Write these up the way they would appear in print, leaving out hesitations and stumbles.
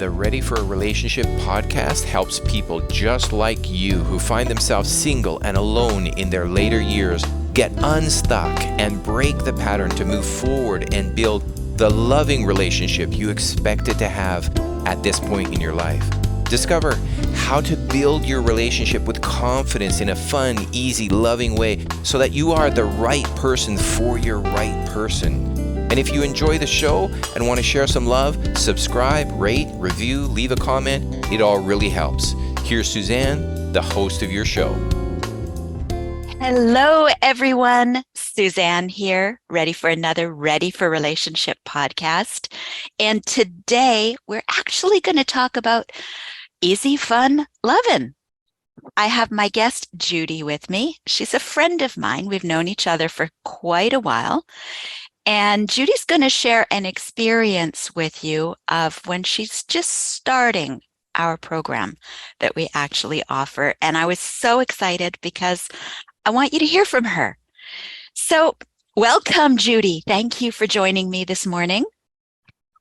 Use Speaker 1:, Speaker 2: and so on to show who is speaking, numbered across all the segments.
Speaker 1: The Ready for a Relationship podcast helps people just like you who find themselves single and alone in their later years get unstuck and break the pattern to move forward and build the loving relationship you expected to have at this point in your life. Discover how to build your relationship with confidence in a fun, easy, loving way so that you are the right person for your right person. And if you enjoy the show and want to share some love, subscribe, rate, review, leave a comment. It all really helps. Here's Suzanne, the host of your show.
Speaker 2: Hello, everyone. Suzanne here, ready for another Ready for Relationship podcast. And today we're actually going to talk about easy, fun loving. I have my guest, Judi, with me. She's a friend of mine. We've known each other for quite a while. And Judy's going to share an experience with you of when she's just starting our program that we actually offer. And I was so excited because I want you to hear from her. So welcome, Judi. Thank you for joining me this morning.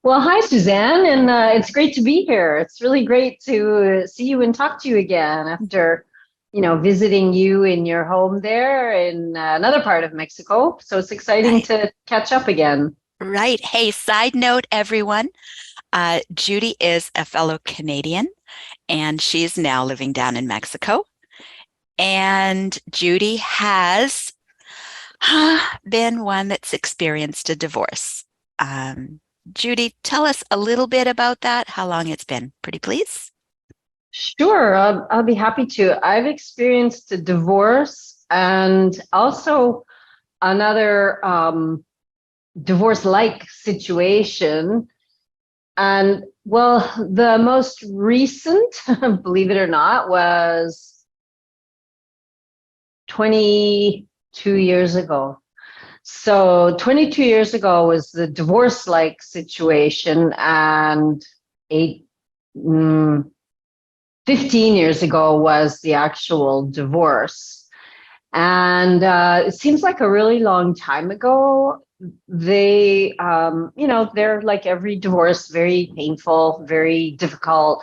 Speaker 3: Well, hi, Suzanne, and it's great to be here. It's really great to see you and talk to you again after, visiting you in your home there in another part of Mexico. So it's exciting to catch up again.
Speaker 2: Right. Hey, side note, everyone, Judi is a fellow Canadian, and she's now living down in Mexico. And Judi has been one that's experienced a divorce. Judi, tell us a little bit about that, how long it's been. Pretty please?
Speaker 3: Sure, I'll be happy to. I've experienced a divorce and also another divorce-like situation. And well, the most recent, believe it or not, was 22 years ago. So 22 years ago was the divorce-like situation, and 15 years ago was the actual divorce. And it seems like a really long time ago. They, they're like every divorce, very painful, very difficult,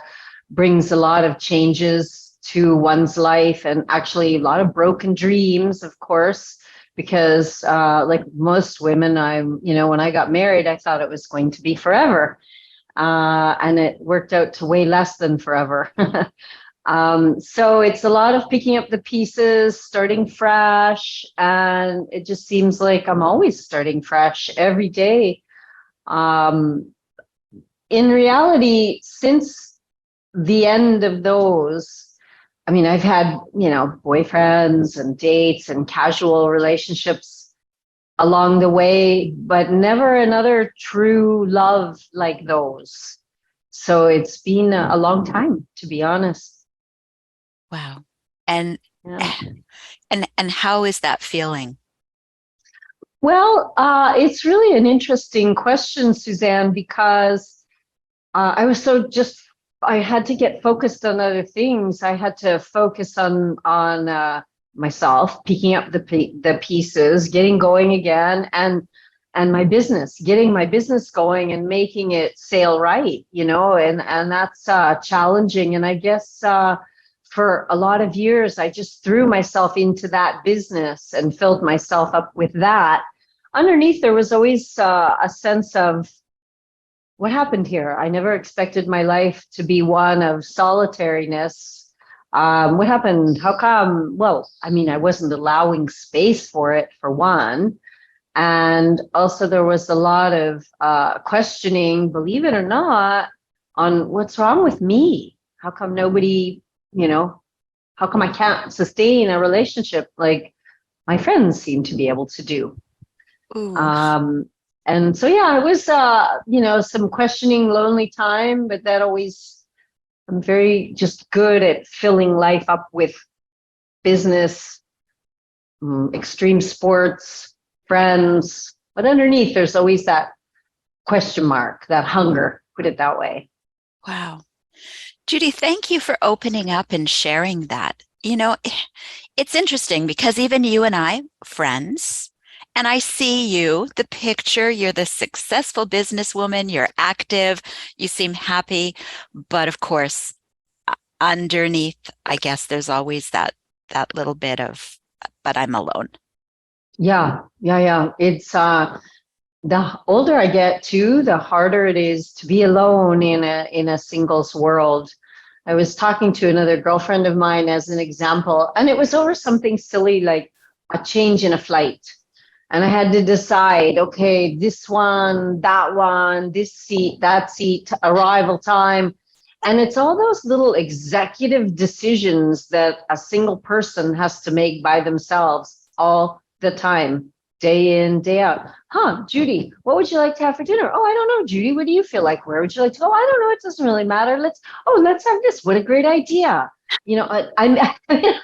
Speaker 3: brings a lot of changes to one's life and actually a lot of broken dreams, of course. Because like most women, when I got married, I thought it was going to be forever. And it worked out to way less than forever. So it's a lot of picking up the pieces, starting fresh. And it just seems like I'm always starting fresh every day. In reality, since the end of those, I've had, boyfriends and dates and casual relationships along the way, but never another true love like those. So it's been a long time, to be honest.
Speaker 2: Wow. And how is that feeling?
Speaker 3: Well, it's really an interesting question, Suzanne, because I had to get focused on other things. I had to focus on myself, picking up the pieces, getting going again, and my business, getting my business going and making it sail right, and that's challenging. And I guess for a lot of years, I just threw myself into that business and filled myself up with that. Underneath, there was always a sense of, what happened here? I never expected my life to be one of solitariness. What happened? How come? Well, I wasn't allowing space for it, for one. And also there was a lot of questioning, believe it or not, on what's wrong with me? How come nobody, how come I can't sustain a relationship like my friends seem to be able to do? And so, yeah, it was, some questioning, lonely time, but I'm very just good at filling life up with business, extreme sports, friends. But underneath, there's always that question mark, that hunger, put it that way.
Speaker 2: Wow. Judi, thank you for opening up and sharing that. It's interesting because even you and I, friends, And I see you, the picture, you're the successful businesswoman, you're active, you seem happy, but of course, underneath, I guess there's always that little bit of, but I'm alone.
Speaker 3: Yeah, yeah, yeah. It's the older I get too, the harder it is to be alone in a singles world. I was talking to another girlfriend of mine as an example, and it was over something silly like a change in a flight. And I had to decide, okay, this one, this seat, that seat, arrival time. And it's all those little executive decisions that a single person has to make by themselves all the time, day in, day out. Judi, what would you like to have for dinner? Oh, I don't know, Judi, what do you feel like? Where would you like to go? I don't know, it doesn't really matter. Let's have this. What a great idea. I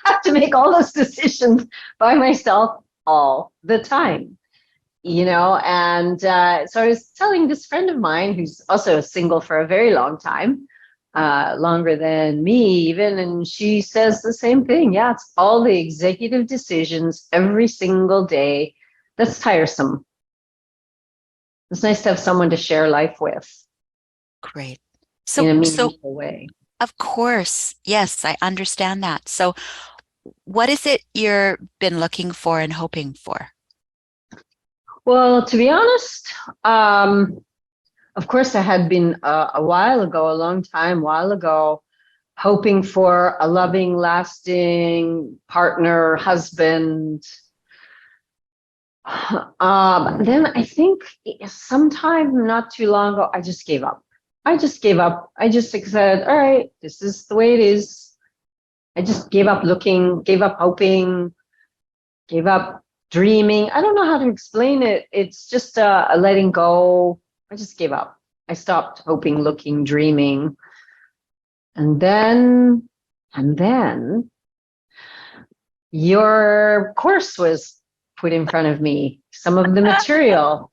Speaker 3: have to make all those decisions by myself all the time, and so I was telling this friend of mine who's also single for a very long time, longer than me even, and she says the same thing. Yeah, it's all the executive decisions every single day. That's tiresome. It's nice to have someone to share life with.
Speaker 2: Great.
Speaker 3: In a
Speaker 2: So
Speaker 3: meaningful way.
Speaker 2: of course, yes, I understand that. So what is it you've been looking for and hoping for?
Speaker 3: Well, to be honest, of course, I had been a while ago, hoping for a loving, lasting partner, husband. Then I think sometime not too long ago, I just gave up. I just said, all right, this is the way it is. I just gave up looking, gave up hoping, gave up dreaming. I don't know how to explain it. It's just a letting go. I just gave up. I stopped hoping, looking, dreaming. And then your course was put in front of me, some of the material.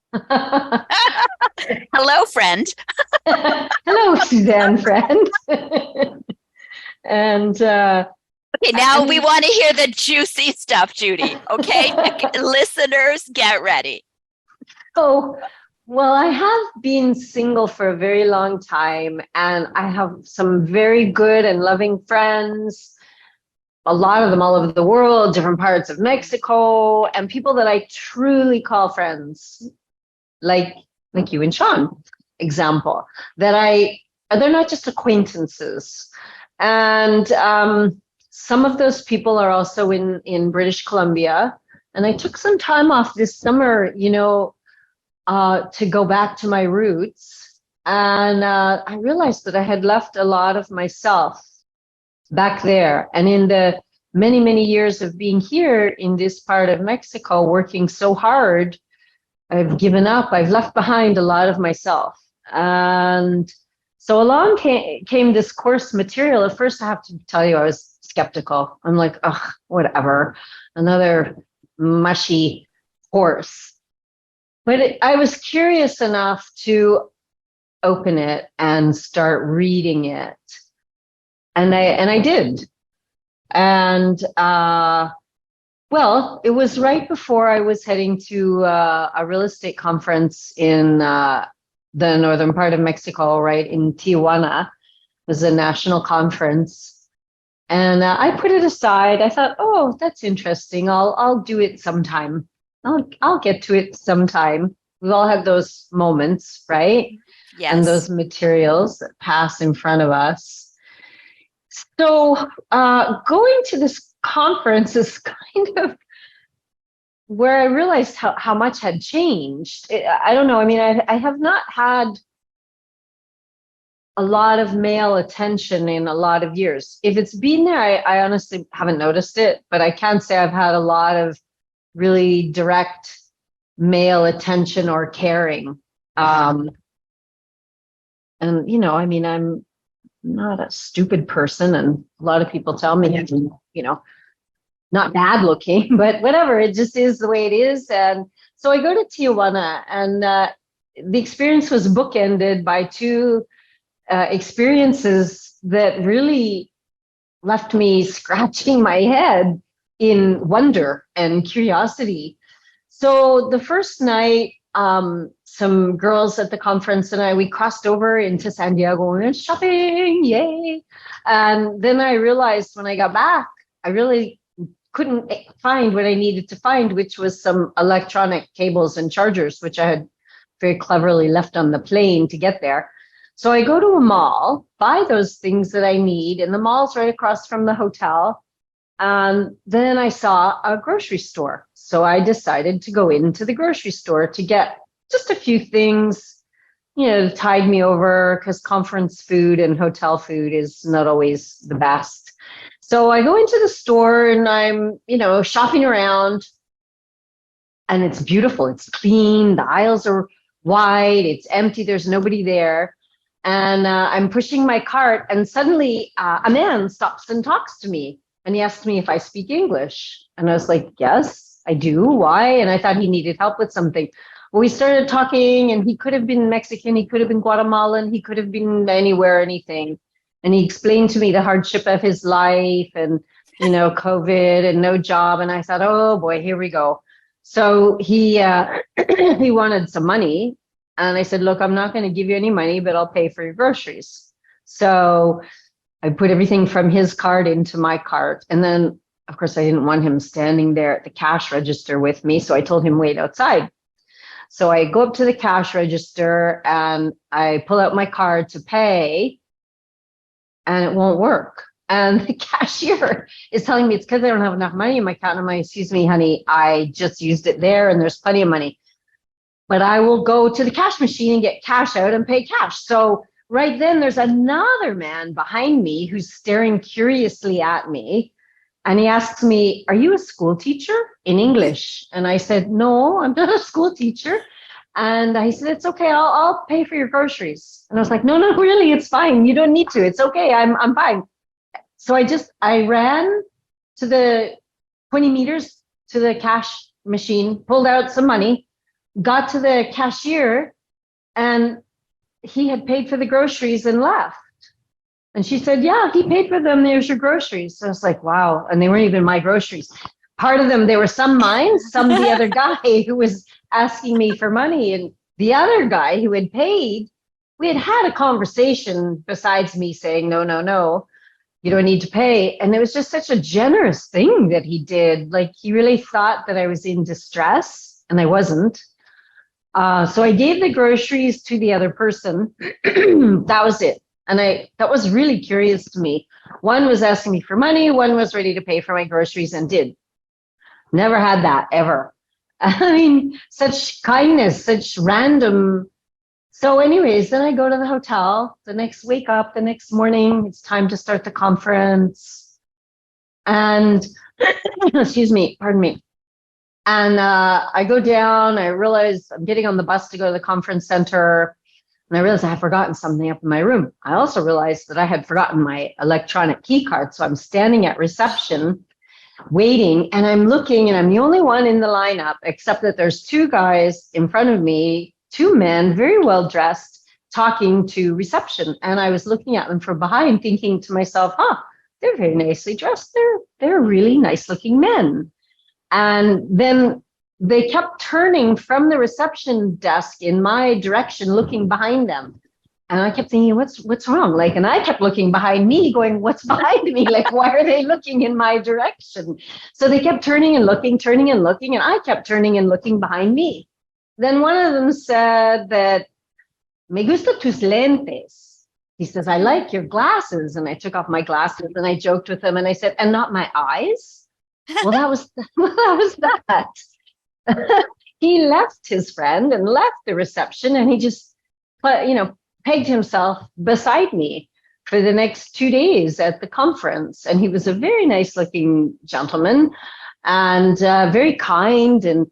Speaker 2: Hello, friend.
Speaker 3: Hello, Suzanne, friend. And
Speaker 2: okay, now we want to hear the juicy stuff, Judi. Okay, listeners, get ready.
Speaker 3: Oh, well, I have been single for a very long time, and I have some very good and loving friends, a lot of them all over the world, different parts of Mexico, and people that I truly call friends, like you and Sean, example, they're not just acquaintances. And some of those people are also in British Columbia. And I took some time off this summer, to go back to my roots. And I realized that I had left a lot of myself back there. And in the many, many years of being here in this part of Mexico, working so hard, I've given up. I've left behind a lot of myself. And so along came this course material. At first, I have to tell you, I was skeptical. I'm like, whatever, another mushy course. But I was curious enough to open it and start reading it. And I did. And well, it was right before I was heading to a real estate conference in the northern part of Mexico, right in Tijuana. It was a national conference. And I put it aside. I thought, oh, that's interesting. I'll do it sometime. I'll get to it sometime. We've all had those moments, right?
Speaker 2: Yes.
Speaker 3: And those materials that pass in front of us. So going to this conference is kind of where I realized how much had changed. I don't know. I mean, I have not had a lot of male attention in a lot of years. If it's been there, I honestly haven't noticed it, but I can say I've had a lot of really direct male attention or caring. And, I mean, I'm not a stupid person, and a lot of people tell me, not bad looking, but whatever, it just is the way it is. And so I go to Tijuana, and the experience was bookended by two experiences that really left me scratching my head in wonder and curiosity. So the first night, some girls at the conference and we crossed over into San Diego and went shopping, yay. And then I realized when I got back, I really couldn't find what I needed to find, which was some electronic cables and chargers, which I had very cleverly left on the plane to get there. So I go to a mall, buy those things that I need, and the mall's right across from the hotel. And then I saw a grocery store. So I decided to go into the grocery store to get just a few things, to tide me over, because conference food and hotel food is not always the best. So I go into the store and I'm, shopping around, and it's beautiful. It's clean. The aisles are wide. It's empty. There's nobody there. And I'm pushing my cart, and suddenly a man stops and talks to me. And he asked me if I speak English. And I was like, yes, I do. Why? And I thought he needed help with something. Well, we started talking, and he could have been Mexican. He could have been Guatemalan. He could have been anywhere, anything. And he explained to me the hardship of his life and, COVID and no job. And I thought, oh boy, here we go. So he he wanted some money. And I said, look, I'm not going to give you any money, but I'll pay for your groceries. So I put everything from his card into my cart. And then, of course, I didn't want him standing there at the cash register with me. So I told him, wait outside. So I go up to the cash register and I pull out my card to pay, and it won't work. And the cashier is telling me it's because I don't have enough money in my account. I'm like, excuse me, honey, I just used it there and there's plenty of money. But I will go to the cash machine and get cash out and pay cash. So right then there's another man behind me who's staring curiously at me. And he asks me, are you a school teacher? In English. And I said, no, I'm not a school teacher. And he said, it's okay, I'll pay for your groceries. And I was like, no, really, it's fine. You don't need to. It's okay, I'm fine. So I ran to the 20 meters to the cash machine, pulled out some money, got to the cashier, and he had paid for the groceries and left. And she said, yeah, he paid for them. There's your groceries. So I was like, wow. And they weren't even my groceries. Part of them, they were some mine, some the other guy who was asking me for money. And the other guy who had paid, we had a conversation besides me saying, no, you don't need to pay. And it was just such a generous thing that he did. Like, he really thought that I was in distress, and I wasn't. So I gave the groceries to the other person. That was it. And that was really curious to me. One was asking me for money. One was ready to pay for my groceries and did. Never had that ever. I mean, such kindness, such random. So anyways, then I go to the hotel, wake up the next morning. It's time to start the conference. And pardon me. And I go down, I realize I'm getting on the bus to go to the conference center. And I realized I had forgotten something up in my room. I also realized that I had forgotten my electronic key card. So I'm standing at reception waiting, and I'm looking, and I'm the only one in the lineup, except that there's two guys in front of me, two men, very well dressed, talking to reception. And I was looking at them from behind, thinking to myself, they're very nicely dressed. They're really nice looking men. And then they kept turning from the reception desk in my direction, looking behind them. And I kept thinking, what's wrong? Like, and I kept looking behind me, going, what's behind me? Like, why are they looking in my direction? So they kept turning and looking, and I kept turning and looking behind me. Then one of them said that, me gusta tus lentes. He says, I like your glasses. And I took off my glasses and I joked with him and I said, and not my eyes? Well, that was that. He left his friend and left the reception, and he just, pegged himself beside me for the next 2 days at the conference. And he was a very nice looking gentleman, and very kind, and,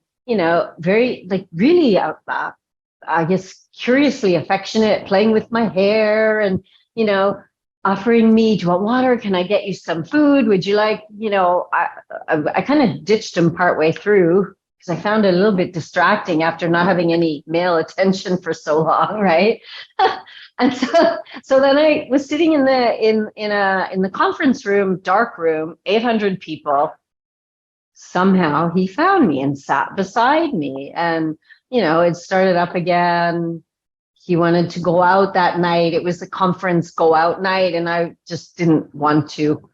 Speaker 3: very, like, really, I guess, curiously affectionate, playing with my hair, and, offering me, do you want water? Can I get you some food? Would you like, I kind of ditched him partway through, because I found it a little bit distracting after not having any male attention for so long, right? And so then I was sitting in the conference room, dark room, 800 people, somehow he found me and sat beside me. And, it started up again. He wanted to go out that night. It was a conference go out night, and I just didn't want to.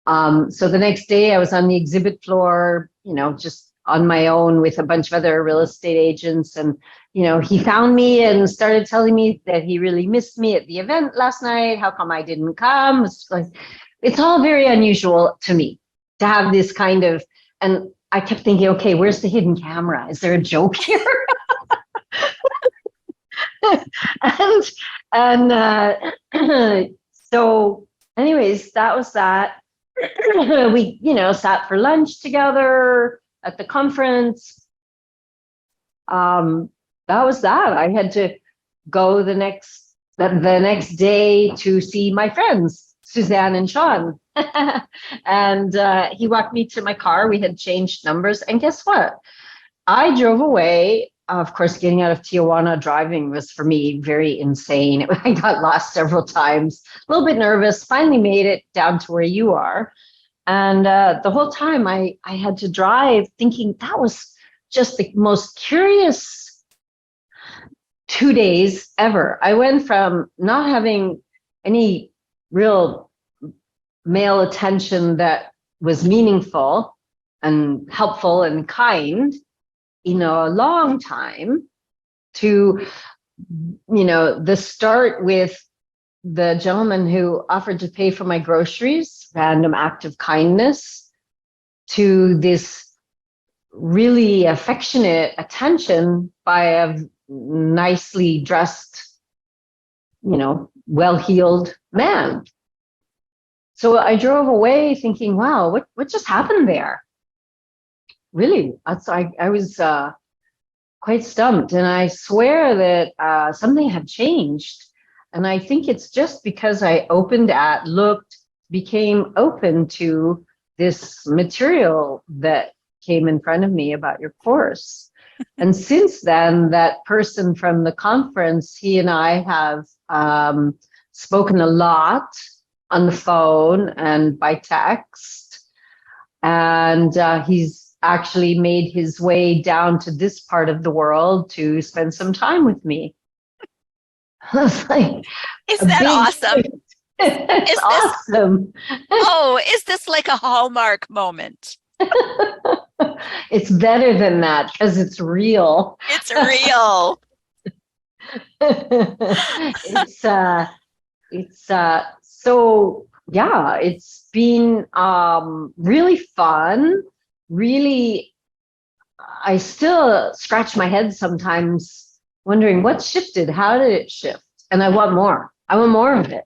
Speaker 3: So the next day I was on the exhibit floor, just on my own with a bunch of other real estate agents. And, he found me and started telling me that he really missed me at the event last night. How come I didn't come? It's all very unusual to me to have this kind of, and I kept thinking, okay, where's the hidden camera? Is there a joke here? and so anyways, that was that. We, sat for lunch together at the conference. That was that. I had to go the next day to see my friends, Suzanne and Sean. And he walked me to my car. We had changed numbers. And guess what? I drove away. Of course, getting out of Tijuana driving was for me very insane. I got lost several times, a little bit nervous, finally made it down to where you are. And the whole time I had to drive thinking that was just the most curious 2 days ever. I went from not having any real male attention that was meaningful and helpful and kind, a long time, to, the start with the gentleman who offered to pay for my groceries, random act of kindness, to this really affectionate attention by a nicely dressed, well-heeled man. So I drove away thinking, wow, what just happened there? Really, I was quite stumped. And I swear that something had changed. And I think it's just because I became open to this material that came in front of me about your course. And since then, that person from the conference, he and I have spoken a lot on the phone and by text. And he's actually made his way down to this part of the world to spend some time with me. I was like,
Speaker 2: isn't that awesome?
Speaker 3: It's awesome.
Speaker 2: Is this like a Hallmark moment?
Speaker 3: It's better than that because it's real.
Speaker 2: It's real.
Speaker 3: So yeah, it's been really fun. Really, I still scratch my head sometimes wondering what shifted. How did it shift? And I want more. I want more of it.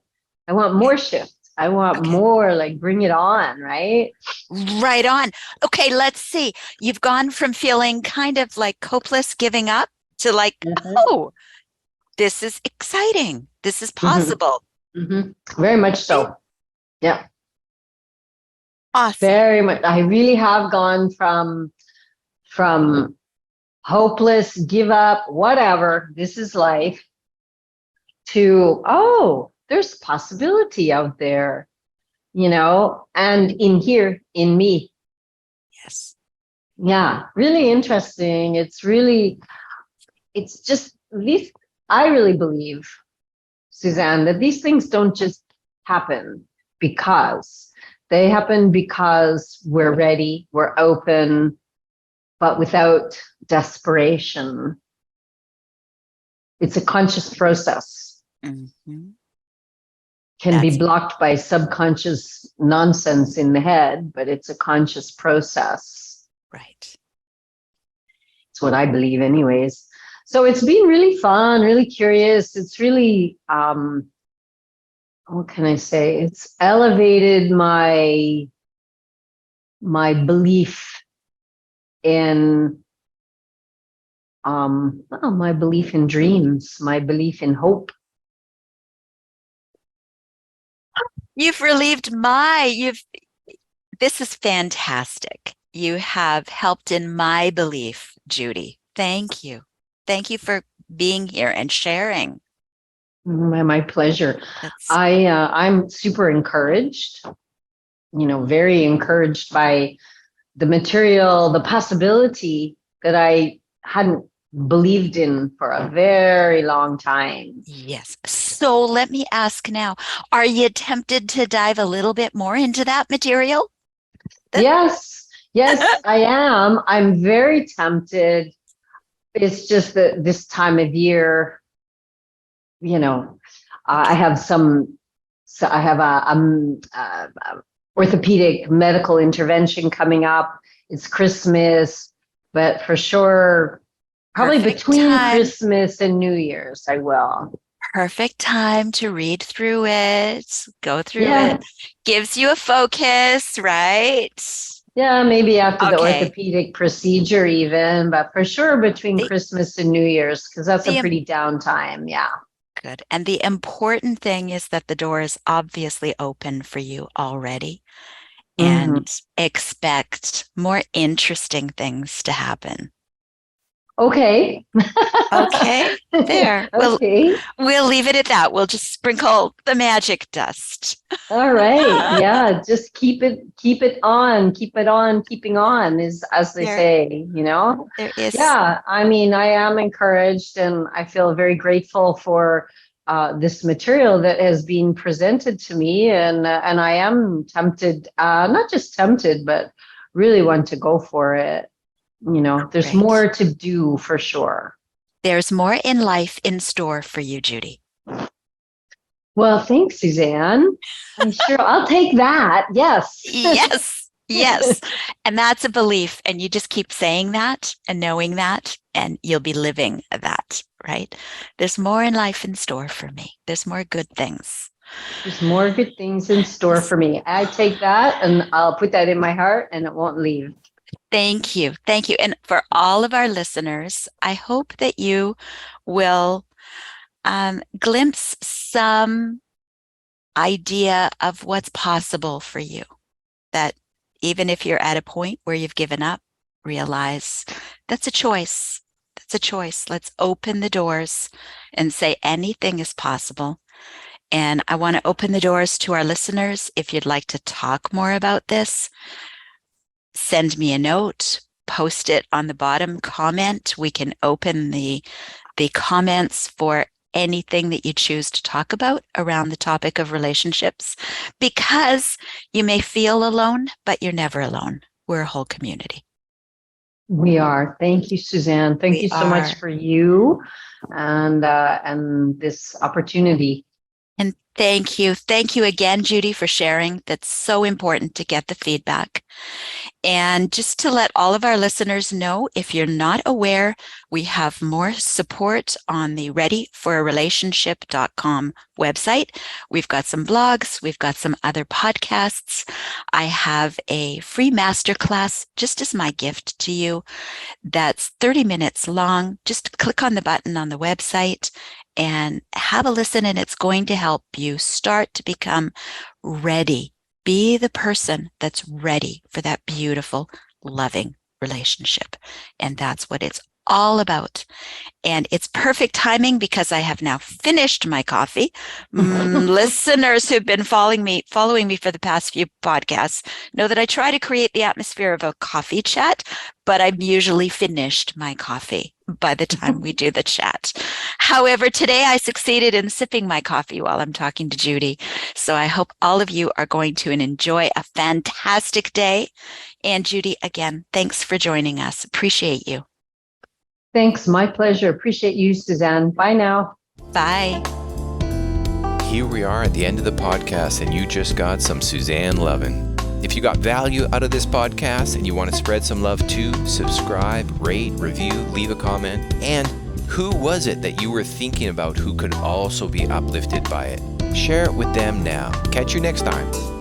Speaker 3: I want more shift. I want more, like, bring it on, right?
Speaker 2: Right on. Okay, let's see. You've gone from feeling kind of like hopeless, giving up, to like, oh, this is exciting. This is possible.
Speaker 3: Mm-hmm. Very much so. Yeah.
Speaker 2: Awesome.
Speaker 3: Very much. I really have gone from hopeless, give up, whatever, this is life, to, oh, there's possibility out there, and in here, in me.
Speaker 2: Yes.
Speaker 3: Yeah, really interesting. It's just these, I really believe, Suzanne, that these things don't just happen because they happen because we're ready, we're open, but without desperation. It's a conscious process.
Speaker 2: Mm-hmm.
Speaker 3: Can be blocked by subconscious nonsense in the head, but it's a conscious process.
Speaker 2: Right.
Speaker 3: It's what I believe anyways. So it's been really fun, really curious. It's really, what can I say? It's elevated my belief in, my belief in dreams, my belief in hope.
Speaker 2: You've relieved this is fantastic. You have helped in my belief, Judi. Thank you. Thank you for being here and sharing.
Speaker 3: My pleasure. I'm super encouraged, very encouraged by the material, the possibility that I hadn't believed in for a very long time.
Speaker 2: Yes. So let me ask now, are you tempted to dive a little bit more into that material?
Speaker 3: Yes, yes, I am. I'm very tempted. It's just that this time of year, you know, I have so I have a orthopedic medical intervention coming up. It's Christmas, but for sure, probably
Speaker 2: Perfect
Speaker 3: between
Speaker 2: time.
Speaker 3: Christmas and New Year's, I will.
Speaker 2: Perfect time to read through it, go through
Speaker 3: Yeah,
Speaker 2: it. Gives you a focus, right?
Speaker 3: yeah, maybe after the
Speaker 2: Okay.
Speaker 3: orthopedic procedure, even, but for sure between
Speaker 2: The,
Speaker 3: Christmas and New Year's, because that's a
Speaker 2: the
Speaker 3: pretty down time. Yeah.
Speaker 2: good. And the important thing is that the door is obviously open for you already,
Speaker 3: Hmm.
Speaker 2: and expect more interesting things to happen.
Speaker 3: Okay.
Speaker 2: Okay, there.
Speaker 3: Okay.
Speaker 2: We'll leave it at that. We'll just sprinkle the magic dust.
Speaker 3: All right. Yeah. Just keep it on, keeping on is, as they
Speaker 2: There,
Speaker 3: say,
Speaker 2: there is.
Speaker 3: Yeah. I mean, I am encouraged and I feel very grateful for this material that has been presented to me. And I am tempted, not just tempted, but really want to go for it. There's
Speaker 2: Great.
Speaker 3: more to do for sure.
Speaker 2: There's more in life in store for you, Judi.
Speaker 3: Well, thanks, Suzanne. I'm sure I'll take that. Yes.
Speaker 2: Yes, yes. And that's a belief. And you just keep saying that and knowing that, and you'll be living that, right? There's more in life in store for me. There's more good things.
Speaker 3: There's more good things in store for me. I take that and I'll put that in my heart and it won't leave.
Speaker 2: Thank you. Thank you. And for all of our listeners, I hope that you will glimpse some idea of what's possible for you. That even if you're at a point where you've given up, realize that's a choice. That's a choice. Let's open the doors and say anything is possible. And I want to open the doors to our listeners. If you'd like to talk more about this, send me a note, post it on the bottom comment. We can open the comments for anything that you choose to talk about around the topic of relationships, because you may feel alone, but you're never alone. We're a whole community.
Speaker 3: We are. Thank you, Suzanne. Thank
Speaker 2: We
Speaker 3: you so
Speaker 2: are.
Speaker 3: much for you and this opportunity.
Speaker 2: And thank you. Thank you again, Judi, for sharing. That's so important to get the feedback. And just to let all of our listeners know, if you're not aware, we have more support on the readyforarelationship.com website. We've got some blogs, we've got some other podcasts. I have a free masterclass just as my gift to you that's 30 minutes long. Just click on the button on the website and have a listen, and it's going to help you start to become ready. Be the person that's ready for that beautiful, loving relationship. And that's what it's all about. And it's perfect timing because I have now finished my coffee. Listeners who've been following me for the past few podcasts know that I try to create the atmosphere of a coffee chat, but I've usually finished my coffee by the time we do the chat. However, today I succeeded in sipping my coffee while I'm talking to Judi. So I hope all of you are going to enjoy a fantastic day. And Judi, again, thanks for joining us. Appreciate you.
Speaker 3: Thanks. My pleasure. Appreciate you, Suzanne. Bye now.
Speaker 2: Bye.
Speaker 1: Here we are at the end of the podcast, and you just got some Suzanne loving. If you got value out of this podcast and you want to spread some love too, subscribe, rate, review, leave a comment. And who was it that you were thinking about who could also be uplifted by it? Share it with them now. Catch you next time.